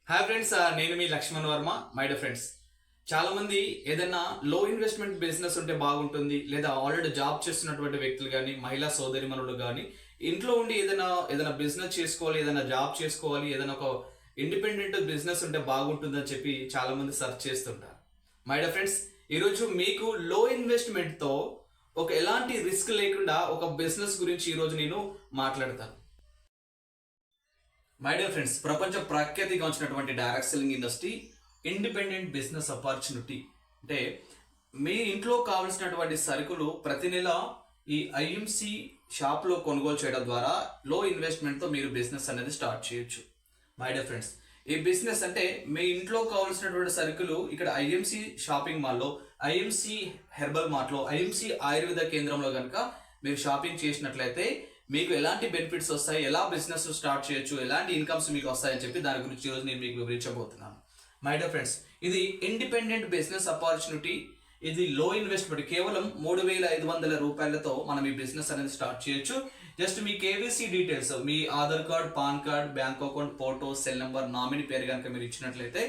Hi friends, నేను మీ Lakshman Varma. My dear friends, చాలా మంది ఏదైనా లో ఇన్వెస్ట్మెంట్ బిజినెస్ ఉంటే బాగుంటుంది, లేదా ఆల్రెడీ జాబ్ చేస్తున్నటువంటి వ్యక్తులు కానీ, మహిళా సోదరిమణులు కానీ ఇంట్లో ఉండి ఏదైనా బిజినెస్ చేసుకోవాలి, ఏదైనా జాబ్ చేసుకోవాలి, ఏదైనా ఒక ఇండిపెండెంట్ బిజినెస్ ఉంటే బాగుంటుందని చెప్పి చాలా మంది సెర్చ్ చేస్తుంటారు. మై డియర్ ఫ్రెండ్స్, ఈరోజు మీకు లో ఇన్వెస్ట్మెంట్ తో ఒక ఎలాంటి రిస్క్ లేకుండా ఒక బిజినెస్ గురించి ఈరోజు నేను మాట్లాడతాను. మై డియర్ ఫ్రెండ్స్, ప్రపంచ ప్రఖ్యాతిగాంచినటువంటి direct selling industry independent business opportunity అంటే మీ ఇంట్లో కావలసినటువంటి సరుకులు ప్రతి నెల ఈ ఐఎంసి షాప్లో కొనుగోలు చేయడం ద్వారా లో ఇన్వెస్ట్మెంట్తో మీరు బిజినెస్ అనేది స్టార్ట్ చేయొచ్చు. మై డియర్ ఫ్రెండ్స్, ఈ బిజినెస్ అంటే మీ ఇంట్లో కావలసినటువంటి సరుకులు ఇక్కడ ఐఎంసి షాపింగ్ మాల్లో, ఐఎంసి హెర్బల్ మార్ట్లో, ఐఎంసి ఆయుర్వేద కేంద్రంలో కనుక మీరు షాపింగ్ చేసినట్లయితే మీకు ఎలాంటి బెనిఫిట్స్ వస్తాయి, ఎలా బిజినెస్ స్టార్ట్ చేయొచ్చు, ఎలాంటి ఇన్కమ్స్ మీకు వస్తాయని చెప్పి దాని గురించి ఈరోజు నేను మీకు వివరించబోతున్నాను. మై డియర్ ఫ్రెండ్స్, ఇది ఇండిపెండెంట్ బిజినెస్ ఆపర్చునిటీ. ఇది లో ఇన్వెస్ట్మెంట్, కేవలం 3,500 రూపాయలతో మనం ఈ బిజినెస్ అనేది స్టార్ట్ చేయొచ్చు. జస్ట్ మీ కేవైసీ డీటెయిల్స్, మీ Aadhaar card, pan card, bank account, photo, cell number, nominee పేరు కనుక మీరు ఇచ్చినట్లయితే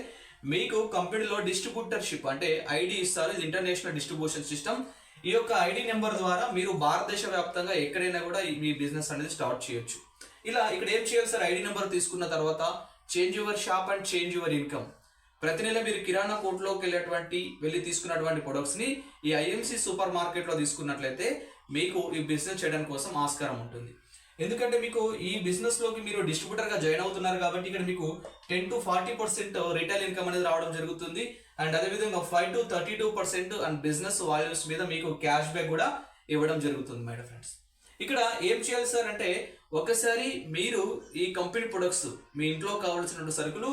మీకు కంపెనీలో డిస్ట్రిబ్యూటర్షిప్ అంటే ఐడి ఇస్తారు. ఇది ఇంటర్నేషనల్ డిస్ట్రిబ్యూషన్ సిస్టమ్. ఈ యొక్క ఐడి నెంబర్ ద్వారా మీరు భారతదేశ వ్యాప్తంగా ఎక్కడైనా కూడా మీ బిజినెస్ అనేది స్టార్ట్ చేయొచ్చు. ఇలా ఇక్కడ ఏం చేయాలి సార్, ఐడి నెంబర్ తీసుకున్న తర్వాత change your shop and change your income. ప్రతి నెల మీరు కిరాణా కోట్లోకి వెళ్ళి తీసుకున్నటువంటి ప్రొడక్ట్స్ ని ఈ ఐఎంసి సూపర్ మార్కెట్ లో తీసుకున్నట్లయితే మీకు ఈ బిజినెస్ చేయడం కోసం ఆస్కారం ఉంటుంది. ఎందుకంటే మీకు ఈ బిజినెస్ లోకి మీరు డిస్ట్రిబ్యూటర్ గా జాయిన్ అవుతున్నారు కాబట్టి ఇక్కడ మీకు 10 to 40% రిటైల్ ఇన్కమ్ అనేది రావడం జరుగుతుంది. అండ్ అదేవిధంగా 5 to 32% అండ్ బిజినెస్ వాల్యూస్ మీద మీకు క్యాష్ బ్యాక్ కూడా ఇవ్వడం జరుగుతుంది. మై డియర్ ఫ్రెండ్స్, ఇక్కడ ఏం చేయాలి సార్ అంటే ఒకసారి మీరు ఈ కంపెనీ ప్రొడక్ట్స్ మీ ఇంట్లో కావాల్సిన సరుకులు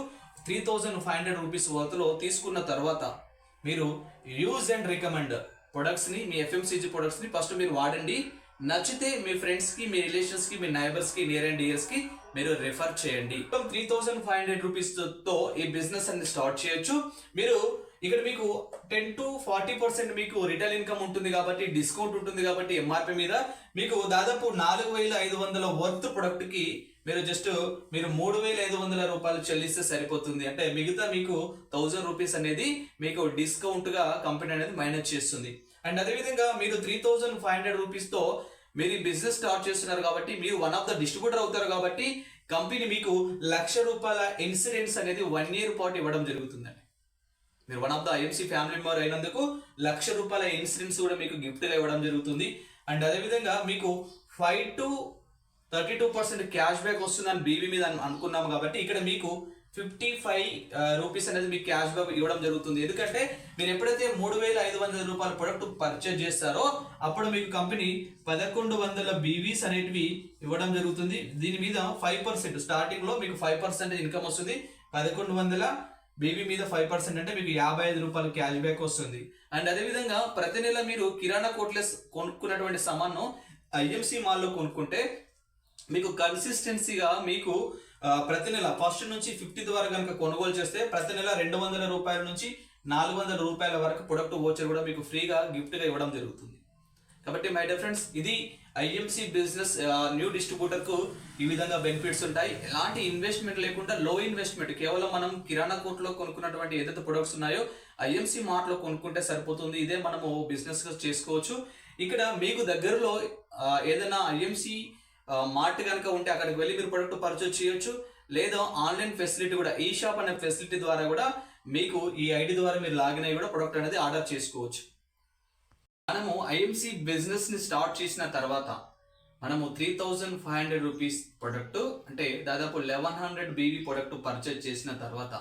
3,500 రూపీస్ వర్త్లో తీసుకున్న తర్వాత మీరు యూజ్ అండ్ రికమెండ్ ప్రొడక్ట్స్ ని, మీ ఎఫ్ఎంసీజీ ప్రొడక్ట్స్ ని ఫస్ట్ మీరు వాడండి. నచ్చితే మీ ఫ్రెండ్స్ కి, మీ రిలేషన్స్ కి, మీ నైబర్స్ కి, నియర్ అండ్ డియర్స్ కి మీరు రిఫర్ చేయండి. 3,500 రూపీస్ తో ఈ బిజినెస్ అనేది స్టార్ట్ చేయొచ్చు. మీరు ఇక్కడ మీకు 10 to 40% మీకు రిటైల్ ఇన్కమ్ ఉంటుంది కాబట్టి, డిస్కౌంట్ ఉంటుంది కాబట్టి ఎంఆర్పి మీద మీకు దాదాపు 4,500 వర్త్ ప్రొడక్ట్ కి మీరు 3,500 రూపాయలు చెల్లిస్తే సరిపోతుంది. అంటే మిగతా మీకు 1,000 రూపీస్ అనేది మీకు డిస్కౌంట్ గా కంపెనీ అనేది మైనస్ చేస్తుంది. అండ్ అదేవిధంగా మీరు 3,500 రూపీస్ తో మీరు ఈ బిజినెస్ స్టార్ట్ చేస్తున్నారు కాబట్టి మీరు వన్ ఆఫ్ ద డిస్ట్రిబ్యూటర్ అవుతారు కాబట్టి కంపెనీ మీకు 1,00,000 రూపాయల ఇన్సూరెన్స్ అనేది 1 year పాటు ఇవ్వడం జరుగుతుందండి. మీరు one of the IMC family member అయినందుకు 1,00,000 రూపాయల ఇన్సూరెన్స్ కూడా మీకు గిఫ్ట్ గా ఇవ్వడం జరుగుతుంది. అండ్ అదేవిధంగా మీకు 5 to 32% క్యాష్ బ్యాక్ వస్తుందని బీవీ మీద అనుకున్నాము కాబట్టి ఇక్కడ మీకు 55 రూపీస్ అనేది మీకు క్యాష్ బ్యాక్ ఇవ్వడం జరుగుతుంది. ఎందుకంటే మీరు ఎప్పుడైతే 3,500 రూపాయల ప్రొడక్ట్ పర్చేజ్ చేస్తారో అప్పుడు మీకు కంపెనీ 1,100 బీవీస్ అనేటివి ఇవ్వడం జరుగుతుంది. దీని మీద 5% స్టార్టింగ్ లో మీకు 5% ఇన్కమ్ వస్తుంది. 1,100 బీవీ మీద 5% అంటే మీకు 55 రూపాయలు క్యాష్ బ్యాక్ వస్తుంది. అండ్ అదేవిధంగా ప్రతి నెల మీరు కిరాణా కోట్లెస్ కొనుక్కున్నటువంటి సామాన్ను ఐఎంసీ మాల్లో కొనుక్కుంటే మీకు కన్సిస్టెన్సీగా మీకు ప్రతి నెల ఫస్ట్ నుంచి 50th వరకు కనుక కొనుగోలు చేస్తే ప్రతి నెల 200 రూపాయల నుంచి 400 రూపాయల వరకు ప్రొడక్ట్ వోచర్ కూడా మీకు ఫ్రీగా గిఫ్ట్ గా ఇవ్వడం జరుగుతుంది. కాబట్టి మై డియర్ ఫ్రెండ్స్, ఇది ఐఎంసి బిజినెస్ న్యూ డిస్ట్రిబ్యూటర్ కు ఈ విధంగా బెనిఫిట్స్ ఉంటాయి. ఎలాంటి ఇన్వెస్ట్మెంట్ లేకుండా లో ఇన్వెస్ట్మెంట్, కేవలం మనం కిరాణా కోట్లో కొనుక్కున్నటువంటి ఏదైతే ప్రొడక్ట్స్ ఉన్నాయో ఐఎంసి మార్ట్ లో కొనుక్కుంటే సరిపోతుంది. ఇదే మనము బిజినెస్ గా చేసుకోవచ్చు. ఇక్కడ మీకు దగ్గరలో ఏదైనా ఐఎంసి మార్ట్ కనుక ఉంటే అక్కడికి వెళ్ళి మీరు ప్రొడక్ట్ పర్చేజ్ చేయొచ్చు. లేదా ఆన్లైన్ ఫెసిలిటీ కూడా, ఈ షాప్ అనే ఫెసిలిటీ ద్వారా కూడా మీకు ఈ ఐడి ద్వారా మీరు లాగిన్ అయ్యి కూడా ప్రొడక్ట్ అనేది ఆర్డర్ చేసుకోవచ్చు. మనము ఐఎంసి బిజినెస్ ని స్టార్ట్ చేసిన తర్వాత మనము 3,500 రూపీస్ ప్రొడక్ట్ అంటే దాదాపు 1,100 బీవీ ప్రొడక్ట్ పర్చేజ్ చేసిన తర్వాత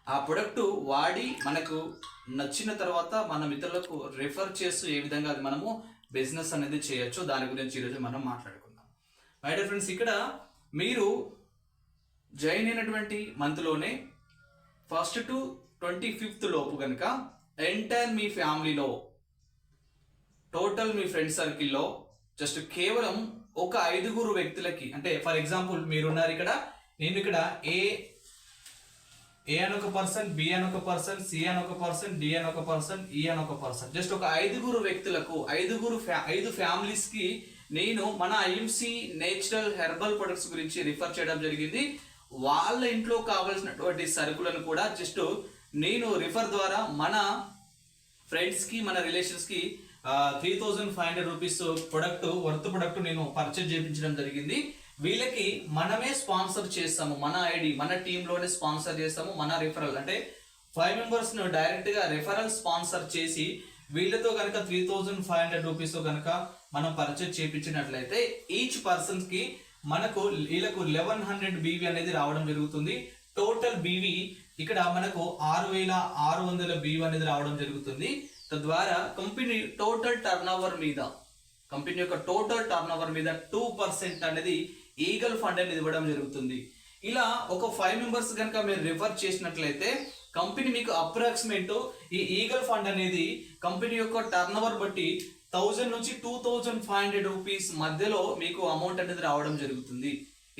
ఆ ప్రొడక్ట్ వాడి మనకు నచ్చిన తర్వాత మన మిత్రులకు రిఫర్ చేస్తూ ఏ విధంగా అది మనము బిజినెస్ అనేది చేయొచ్చు, దాని గురించి ఈరోజు మనం మాట్లాడుకుందాం. మై డియర్ ఫ్రెండ్స్, ఇక్కడ మీరు జాయిన్ అయినటువంటి మంత్లోనే 1st to 25th లోపు కనుక ఎంటైర్ మీ ఫ్యామిలీలో టోటల్ మీ ఫ్రెండ్ సర్కిల్లో జస్ట్ కేవలం ఒక 5 వ్యక్తులకి, అంటే ఫర్ ఎగ్జాంపుల్ మీరున్నారు ఇక్కడ, నేను ఇక్కడ ఏ అని ఒక పర్సన్, బి అని ఒక పర్సన్, సి అని ఒక పర్సన్, డి అని ఒక పర్సన్, ఈ అని ఒక పర్సన్, జస్ట్ ఒక 5 వ్యక్తులకు 5 ఫ్యామిలీస్ కి నేను మన ఐఎంసి నేచురల్ హెర్బల్ ప్రొడక్ట్స్ గురించి రిఫర్ చేయడం జరిగింది. వాళ్ళ ఇంట్లో కావాల్సినటువంటి సరుకులను కూడా జస్ట్ నేను రిఫర్ ద్వారా మన ఫ్రెండ్స్కి మన రిలేషన్స్కి 3,500 రూపీస్ వర్త్ నేను పర్చేజ్ చేయించడం జరిగింది. వీళ్ళకి మనమే స్పాన్సర్ చేస్తాము, మన ఐడి మన టీంలోనే స్పాన్సర్ చేస్తాము. మన రిఫరల్ అంటే 5 మెంబర్స్ను డైరెక్ట్గా రిఫరల్ స్పాన్సర్ చేసి వీళ్ళతో కనుక 3,500 రూపీస్ కనుక మనం పర్చేజ్ చేయించినట్లయితే ఈచ్ పర్సన్కి మనకు వీళ్ళకు 1100 బీవీ అనేది రావడం జరుగుతుంది. టోటల్ బీవీ ఇక్కడ మనకు 6,600 బీవీ అనేది రావడం జరుగుతుంది. తద్వారా కంపెనీ టోటల్ టర్నోవర్ మీద కంపెనీ యొక్క టోటల్ టర్నోవర్ మీద 2% అనేది ఈగల్ ఫండ్ అనేది ఇవ్వడం జరుగుతుంది. ఇలా ఒక 5 మెంబర్స్ కనుక మీరు రిఫర్ చేసినట్లయితే కంపెనీ మీకు అప్రాక్సిమేట్ ఈ ఈగల్ ఫండ్ అనేది కంపెనీ యొక్క టర్నోవర్ బట్టి 1000 నుంచి 2,500 రూపీస్ మధ్యలో మీకు అమౌంట్ అనేది రావడం జరుగుతుంది.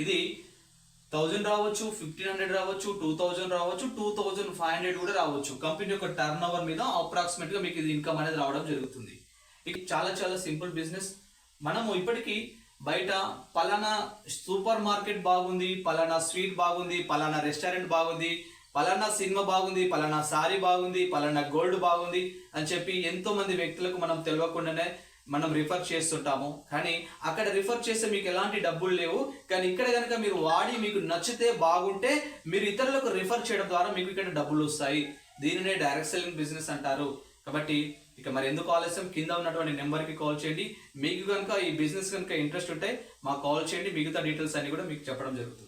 ఇది 1000 రావచ్చు, 1,500 రావచ్చు, 2,000 రావచ్చు, 2,500 కూడా రావచ్చు. కంపెనీ యొక్క టర్నోవర్ మీద అప్రాక్సిమేట్ గా మీకు ఇది ఇన్కమ్ అనేది రావడం జరుగుతుంది. ఇది చాలా చాలా సింపుల్ బిజినెస్. మనము ఇప్పటికీ బయట పలానా సూపర్ మార్కెట్ బాగుంది, పలానా స్వీట్ బాగుంది, పలానా రెస్టారెంట్ బాగుంది, పలానా సినిమా బాగుంది, పలానా సారీ బాగుంది, పలానా గోల్డ్ బాగుంది అని చెప్పి ఎంతో మంది వ్యక్తులకు మనం తెలియకుండానే మనం రిఫర్ చేస్తుంటాము. కానీ అక్కడ రిఫర్ చేస్తే మీకు ఎలాంటి డబ్బులు లేవు. కానీ ఇక్కడ కనుక మీరు వాడి మీకు నచ్చితే బాగుంటే మీరు ఇతరులకు రిఫర్ చేయడం ద్వారా మీకు ఇక్కడ డబ్బులు వస్తాయి. దీనినే డైరెక్ట్ సెల్లింగ్ బిజినెస్ అంటారు. కాబట్టి ఇక మరి ఎందుకు ఆలస్యం, కింద ఉన్నటువంటి నెంబర్కి కాల్ చేయండి. మీకు కనుక ఈ బిజినెస్ కనుక ఇంట్రెస్ట్ ఉంటే మాకు కాల్ చేయండి. మిగతా డీటెయిల్స్ అన్ని కూడా మీకు చెప్పడం జరుగుతుంది.